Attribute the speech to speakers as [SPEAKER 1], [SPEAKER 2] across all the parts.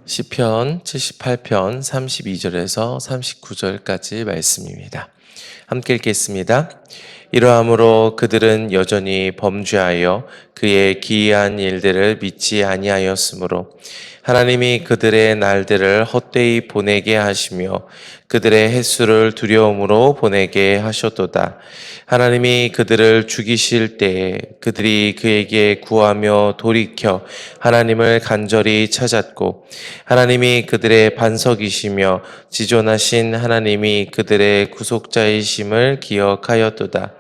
[SPEAKER 1] 시편 78편 32절에서 39절까지 말씀입니다. 함께 읽겠습니다. 이러함으로 그들은 여전히 범죄하여 그의 기이한 일들을 믿지 아니하였으므로 하나님이 그들의 날들을 헛되이 보내게 하시며 그들의 횟수를 두려움으로 보내게 하셨도다. 하나님이 그들을 죽이실 때에 그들이 그에게 구하며 돌이켜 하나님을 간절히 찾았고 하나님이 그들의 반석이시며 지존하신 하나님이 그들의 구속자이심을 기억하였도다.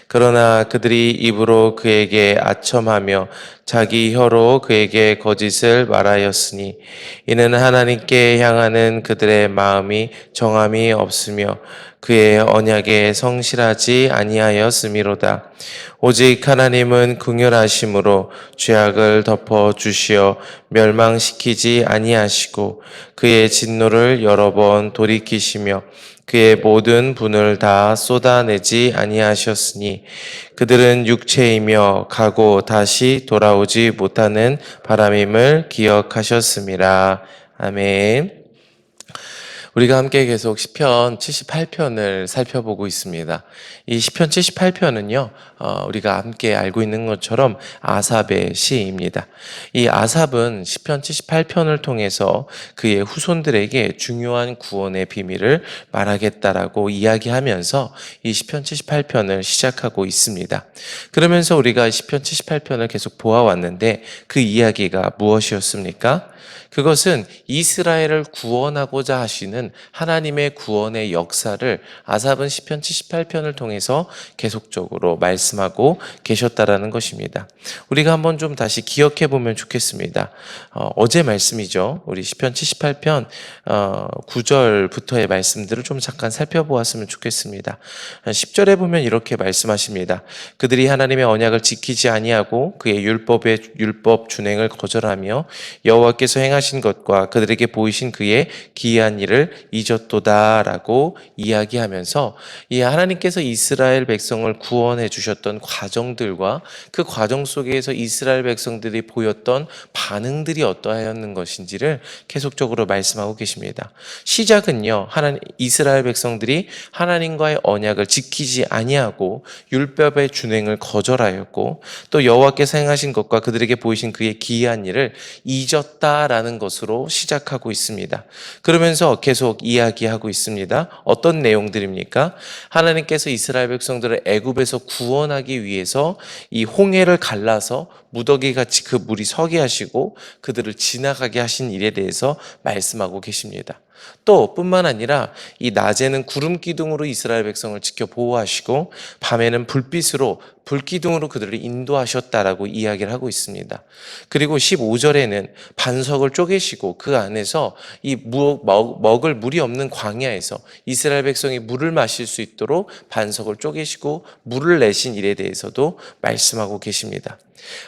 [SPEAKER 1] 그러나 그들이 입으로 그에게 아첨하며 자기 혀로 그에게 거짓을 말하였으니 이는 하나님께 향하는 그들의 마음이 정함이 없으며 그의 언약에 성실하지 아니하였음이로다. 오직 하나님은 긍휼하심으로 죄악을 덮어 주시어 멸망시키지 아니하시고 그의 진노를 여러 번 돌이키시며 그의 모든 분을 다 쏟아내지 아니하셨으니 그들은 육체이며 가고 다시 돌아오지 못하는 바람임을 기억하셨음이라. 아멘. 우리가 함께 계속 시편 78편을 살펴보고 있습니다. 이 시편 78편은요, 우리가 함께 알고 있는 것처럼 아삽의 시입니다. 이 아삽은 시편 78편을 통해서 그의 후손들에게 중요한 구원의 비밀을 말하겠다라고 이야기하면서 이 시편 78편을 시작하고 있습니다. 그러면서 우리가 시편 78편을 계속 보아왔는데 그 이야기가 무엇이었습니까? 그것은 이스라엘을 구원하고자 하시는 하나님의 구원의 역사를 아삽은 시편 78편을 통해서 계속적으로 말씀하고 계셨다라는 것입니다. 우리가 한번 좀 다시 기억해 보면 좋겠습니다. 어제 말씀이죠. 우리 시편 78편 9절부터의 말씀들을 좀 잠깐 살펴보았으면 좋겠습니다. 10절에 보면 이렇게 말씀하십니다. 그들이 하나님의 언약을 지키지 아니하고 그의 율법 준행을 거절하며 여호와께서 행하신 것과 그들에게 보이신 그의 기이한 일을 잊었도다라고 이야기하면서 이 하나님께서 이스라엘 백성을 구원해 주셨던 과정들과 그 과정 속에서 이스라엘 백성들이 보였던 반응들이 어떠하였는 것인지를 계속적으로 말씀하고 계십니다. 시작은요, 이스라엘 백성들이 하나님과의 언약을 지키지 아니하고 율법의 준행을 거절하였고 또 여호와께서 행하신 것과 그들에게 보이신 그의 기이한 일을 잊었다라는 것으로 시작하고 있습니다. 그러면서 계속 이야기하고 있습니다. 어떤 내용들입니까? 하나님께서 이스라엘 백성들을 애굽에서 구원하기 위해서 이 홍해를 갈라서 무더기 같이 그 물이 서게 하시고 그들을 지나가게 하신 일에 대해서 말씀하고 계십니다. 또 뿐만 아니라 이 낮에는 구름 기둥으로 이스라엘 백성을 지켜 보호하시고 밤에는 불기둥으로 그들을 인도하셨다라고 이야기를 하고 있습니다. 그리고 15절에는 반석을 쪼개시고 그 안에서 이 먹을 물이 없는 광야에서 이스라엘 백성이 물을 마실 수 있도록 반석을 쪼개시고 물을 내신 일에 대해서도 말씀하고 계십니다.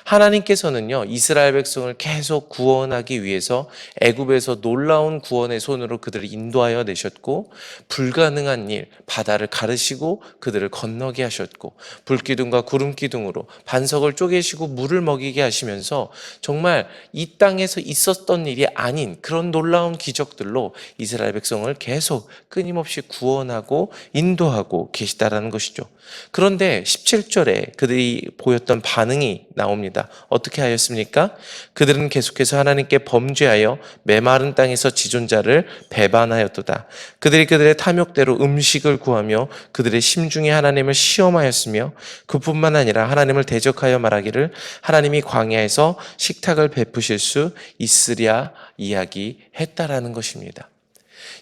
[SPEAKER 1] 하나님께서는요, 이스라엘 백성을 계속 구원하기 위해서 애굽에서 놀라운 구원의 손으로 그들을 인도하여 내셨고 불가능한 일, 바다를 가르시고 그들을 건너게 하셨고 불기둥과 구름기둥으로 반석을 쪼개시고 물을 먹이게 하시면서 정말 이 땅에서 있었던 일이 아닌 그런 놀라운 기적들로 이스라엘 백성을 계속 끊임없이 구원하고 인도하고 계시다라는 것이죠. 그런데 17절에 그들이 보였던 반응이 나옵니다. 어떻게 하였습니까? 그들은 계속해서 하나님께 범죄하여 메마른 땅에서 지존자를 배반하였도다. 그들이 그들의 탐욕대로 음식을 구하며 그들의 심중에 하나님을 시험하였으며 그뿐만 아니라 하나님을 대적하여 말하기를 하나님이 광야에서 식탁을 베푸실 수 있으랴 이야기했다라는 것입니다.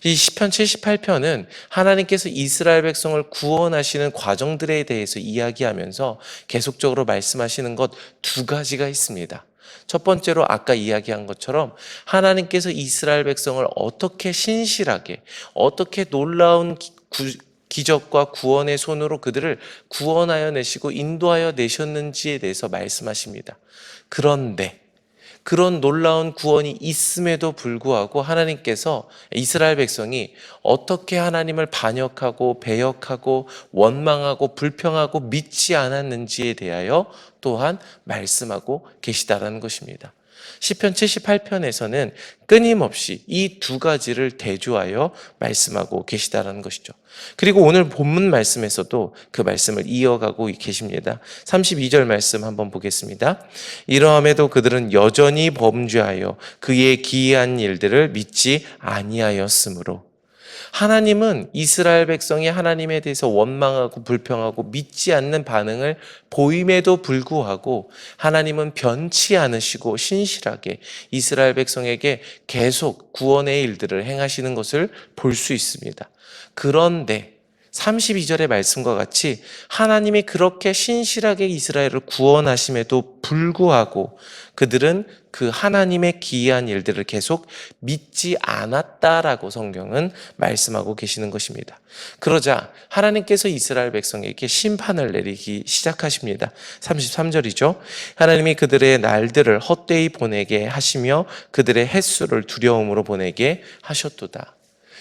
[SPEAKER 1] 이 시편 78편은 하나님께서 이스라엘 백성을 구원하시는 과정들에 대해서 이야기하면서 계속적으로 말씀하시는 것 두 가지가 있습니다. 첫 번째로 아까 이야기한 것처럼 하나님께서 이스라엘 백성을 어떻게 신실하게, 어떻게 놀라운 기적과 구원의 손으로 그들을 구원하여 내시고 인도하여 내셨는지에 대해서 말씀하십니다. 그런데 그런 놀라운 구원이 있음에도 불구하고 하나님께서 이스라엘 백성이 어떻게 하나님을 반역하고 배역하고 원망하고 불평하고 믿지 않았는지에 대하여 또한 말씀하고 계시다라는 것입니다. 시편 78편에서는 끊임없이 이 두 가지를 대조하여 말씀하고 계시다라는 것이죠. 그리고 오늘 본문 말씀에서도 그 말씀을 이어가고 계십니다. 32절 말씀 한번 보겠습니다. 이러함에도 그들은 여전히 범죄하여 그의 기이한 일들을 믿지 아니하였으므로. 하나님은 이스라엘 백성이 하나님에 대해서 원망하고 불평하고 믿지 않는 반응을 보임에도 불구하고 하나님은 변치 않으시고 신실하게 이스라엘 백성에게 계속 구원의 일들을 행하시는 것을 볼 수 있습니다. 그런데 32절의 말씀과 같이 하나님이 그렇게 신실하게 이스라엘을 구원하심에도 불구하고 그들은 그 하나님의 기이한 일들을 계속 믿지 않았다라고 성경은 말씀하고 계시는 것입니다. 그러자 하나님께서 이스라엘 백성에게 심판을 내리기 시작하십니다. 33절이죠. 하나님이 그들의 날들을 헛되이 보내게 하시며 그들의 햇수를 두려움으로 보내게 하셨도다.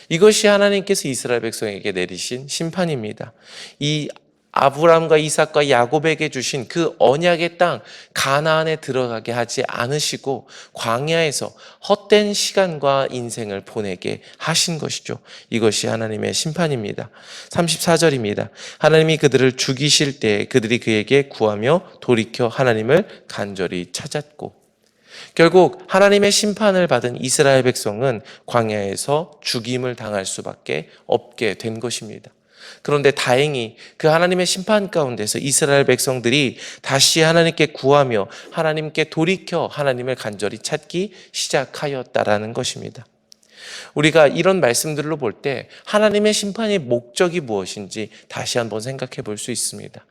[SPEAKER 1] 이것이 하나님께서 이스라엘 백성에게 내리신 심판입니다. 이 아브라함과 이삭과 야곱에게 주신 그 언약의 땅 가나안에 들어가게 하지 않으시고 광야에서 헛된 시간과 인생을 보내게 하신 것이죠. 이것이 하나님의 심판입니다. 34절입니다. 하나님이 그들을 죽이실 때 그들이 그에게 구하며 돌이켜 하나님을 간절히 찾았고, 결국 하나님의 심판을 받은 이스라엘 백성은 광야에서 죽임을 당할 수밖에 없게 된 것입니다. 그런데 다행히 그 하나님의 심판 가운데서 이스라엘 백성들이 다시 하나님께 구하며 하나님께 돌이켜 하나님을 간절히 찾기 시작하였다라는 것입니다. 우리가 이런 말씀들로 볼 때 하나님의 심판의 목적이 무엇인지 다시 한번 생각해 볼 수 있습니다.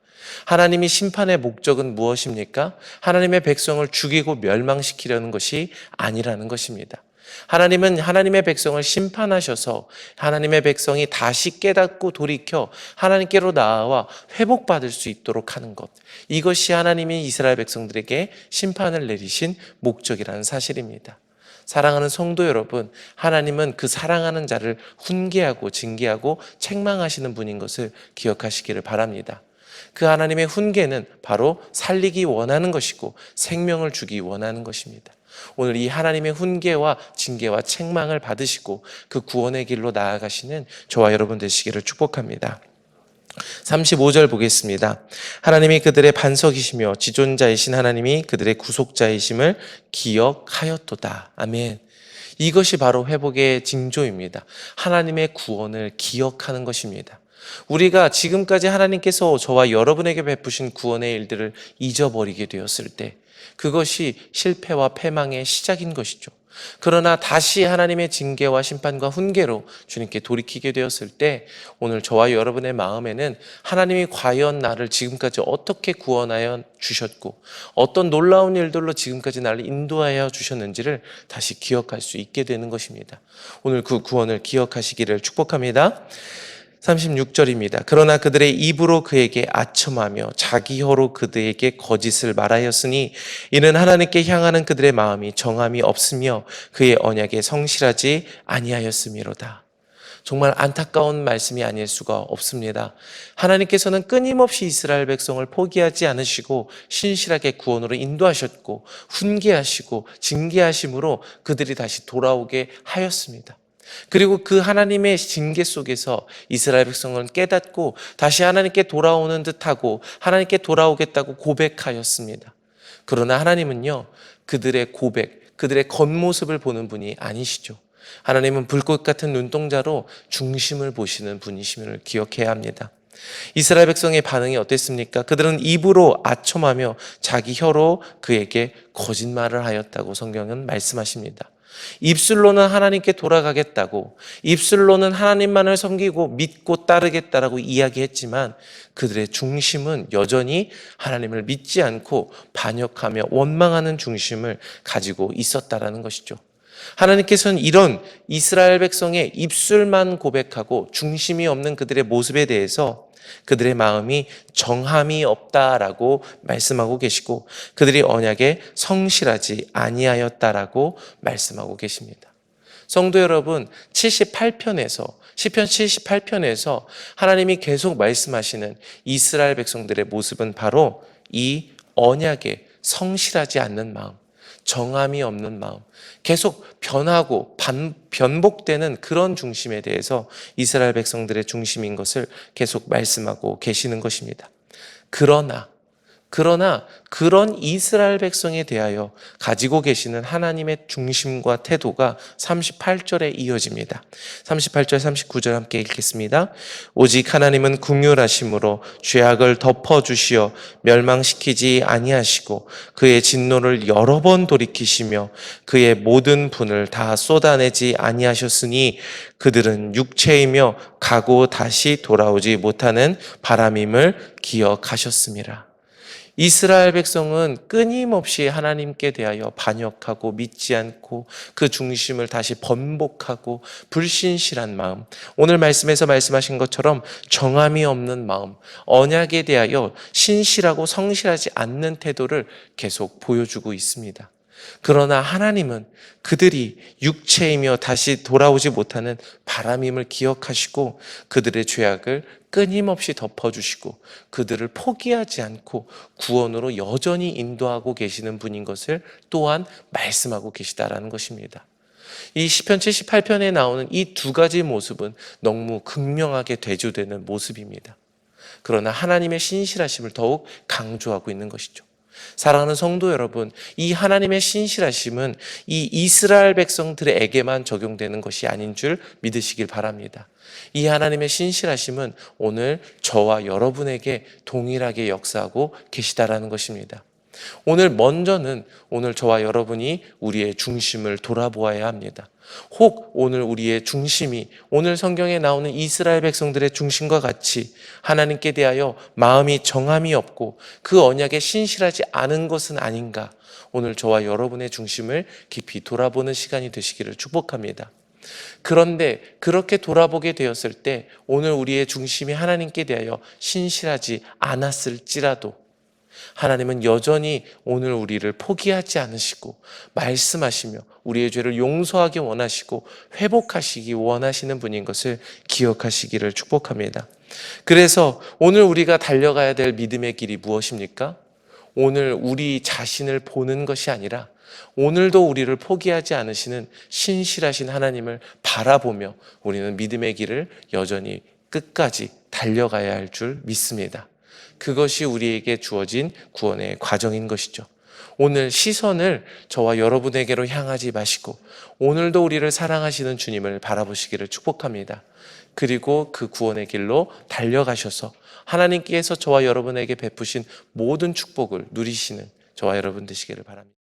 [SPEAKER 1] 하나님이 심판의 목적은 무엇입니까? 하나님의 백성을 죽이고 멸망시키려는 것이 아니라는 것입니다. 하나님은 하나님의 백성을 심판하셔서 하나님의 백성이 다시 깨닫고 돌이켜 하나님께로 나아와 회복받을 수 있도록 하는 것, 이것이 하나님이 이스라엘 백성들에게 심판을 내리신 목적이라는 사실입니다. 사랑하는 성도 여러분, 하나님은 그 사랑하는 자를 훈계하고 징계하고 책망하시는 분인 것을 기억하시기를 바랍니다. 그 하나님의 훈계는 바로 살리기 원하는 것이고 생명을 주기 원하는 것입니다. 오늘 이 하나님의 훈계와 징계와 책망을 받으시고 그 구원의 길로 나아가시는 저와 여러분 되시기를 축복합니다. 35절 보겠습니다. 하나님이 그들의 반석이시며 지존자이신 하나님이 그들의 구속자이심을 기억하였도다. 아멘. 이것이 바로 회복의 징조입니다. 하나님의 구원을 기억하는 것입니다. 우리가 지금까지 하나님께서 저와 여러분에게 베푸신 구원의 일들을 잊어버리게 되었을 때 그것이 실패와 패망의 시작인 것이죠. 그러나 다시 하나님의 징계와 심판과 훈계로 주님께 돌이키게 되었을 때 오늘 저와 여러분의 마음에는 하나님이 과연 나를 지금까지 어떻게 구원하여 주셨고 어떤 놀라운 일들로 지금까지 나를 인도하여 주셨는지를 다시 기억할 수 있게 되는 것입니다. 오늘 그 구원을 기억하시기를 축복합니다. 36절입니다. 그러나 그들의 입으로 그에게 아첨하며 자기 혀로 그들에게 거짓을 말하였으니 이는 하나님께 향하는 그들의 마음이 정함이 없으며 그의 언약에 성실하지 아니하였음이로다. 정말 안타까운 말씀이 아닐 수가 없습니다. 하나님께서는 끊임없이 이스라엘 백성을 포기하지 않으시고 신실하게 구원으로 인도하셨고 훈계하시고 징계하심으로 그들이 다시 돌아오게 하였습니다. 그리고 그 하나님의 징계 속에서 이스라엘 백성은 깨닫고 다시 하나님께 돌아오는 듯하고 하나님께 돌아오겠다고 고백하였습니다. 그러나 하나님은요, 그들의 고백, 그들의 겉모습을 보는 분이 아니시죠. 하나님은 불꽃 같은 눈동자로 중심을 보시는 분이심을 기억해야 합니다. 이스라엘 백성의 반응이 어땠습니까? 그들은 입으로 아첨하며 자기 혀로 그에게 거짓말을 하였다고 성경은 말씀하십니다. 입술로는 하나님께 돌아가겠다고, 입술로는 하나님만을 섬기고 믿고 따르겠다라고 이야기했지만 그들의 중심은 여전히 하나님을 믿지 않고 반역하며 원망하는 중심을 가지고 있었다라는 것이죠. 하나님께서는 이런 이스라엘 백성의 입술만 고백하고 중심이 없는 그들의 모습에 대해서 그들의 마음이 정함이 없다라고 말씀하고 계시고 그들이 언약에 성실하지 아니하였다라고 말씀하고 계십니다. 성도 여러분, 78편에서 시편 78편에서 하나님이 계속 말씀하시는 이스라엘 백성들의 모습은 바로 이 언약에 성실하지 않는 마음, 정함이 없는 마음, 계속 변하고 변복되는 그런 중심에 대해서 이스라엘 백성들의 중심인 것을 계속 말씀하고 계시는 것입니다. 그러나 그런 이스라엘 백성에 대하여 가지고 계시는 하나님의 중심과 태도가 38절에 이어집니다. 38절 39절 함께 읽겠습니다. 오직 하나님은 긍휼하심으로 죄악을 덮어주시어 멸망시키지 아니하시고 그의 진노를 여러 번 돌이키시며 그의 모든 분을 다 쏟아내지 아니하셨으니 그들은 육체이며 가고 다시 돌아오지 못하는 바람임을 기억하셨습니다. 이스라엘 백성은 끊임없이 하나님께 대하여 반역하고 믿지 않고 그 중심을 다시 번복하고 불신실한 마음, 오늘 말씀에서 말씀하신 것처럼 정함이 없는 마음, 언약에 대하여 신실하고 성실하지 않는 태도를 계속 보여주고 있습니다. 그러나 하나님은 그들이 육체이며 다시 돌아오지 못하는 바람임을 기억하시고 그들의 죄악을 끊임없이 덮어주시고 그들을 포기하지 않고 구원으로 여전히 인도하고 계시는 분인 것을 또한 말씀하고 계시다라는 것입니다. 이 시편 78편에 나오는 이 두 가지 모습은 너무 극명하게 대조되는 모습입니다. 그러나 하나님의 신실하심을 더욱 강조하고 있는 것이죠. 사랑하는 성도 여러분, 이 하나님의 신실하심은 이 이스라엘 백성들에게만 적용되는 것이 아닌 줄 믿으시길 바랍니다. 이 하나님의 신실하심은 오늘 저와 여러분에게 동일하게 역사하고 계시다라는 것입니다. 오늘 저와 여러분이 우리의 중심을 돌아보아야 합니다. 혹 오늘 우리의 중심이 오늘 성경에 나오는 이스라엘 백성들의 중심과 같이 하나님께 대하여 마음이 정함이 없고 그 언약에 신실하지 않은 것은 아닌가, 오늘 저와 여러분의 중심을 깊이 돌아보는 시간이 되시기를 축복합니다. 그런데 그렇게 돌아보게 되었을 때 오늘 우리의 중심이 하나님께 대하여 신실하지 않았을지라도 하나님은 여전히 오늘 우리를 포기하지 않으시고 말씀하시며 우리의 죄를 용서하기 원하시고 회복하시기 원하시는 분인 것을 기억하시기를 축복합니다. 그래서 오늘 우리가 달려가야 될 믿음의 길이 무엇입니까? 오늘 우리 자신을 보는 것이 아니라 오늘도 우리를 포기하지 않으시는 신실하신 하나님을 바라보며 우리는 믿음의 길을 여전히 끝까지 달려가야 할 줄 믿습니다. 그것이 우리에게 주어진 구원의 과정인 것이죠. 오늘 시선을 저와 여러분에게로 향하지 마시고 오늘도 우리를 사랑하시는 주님을 바라보시기를 축복합니다. 그리고 그 구원의 길로 달려가셔서 하나님께서 저와 여러분에게 베푸신 모든 축복을 누리시는 저와 여러분 되시기를 바랍니다.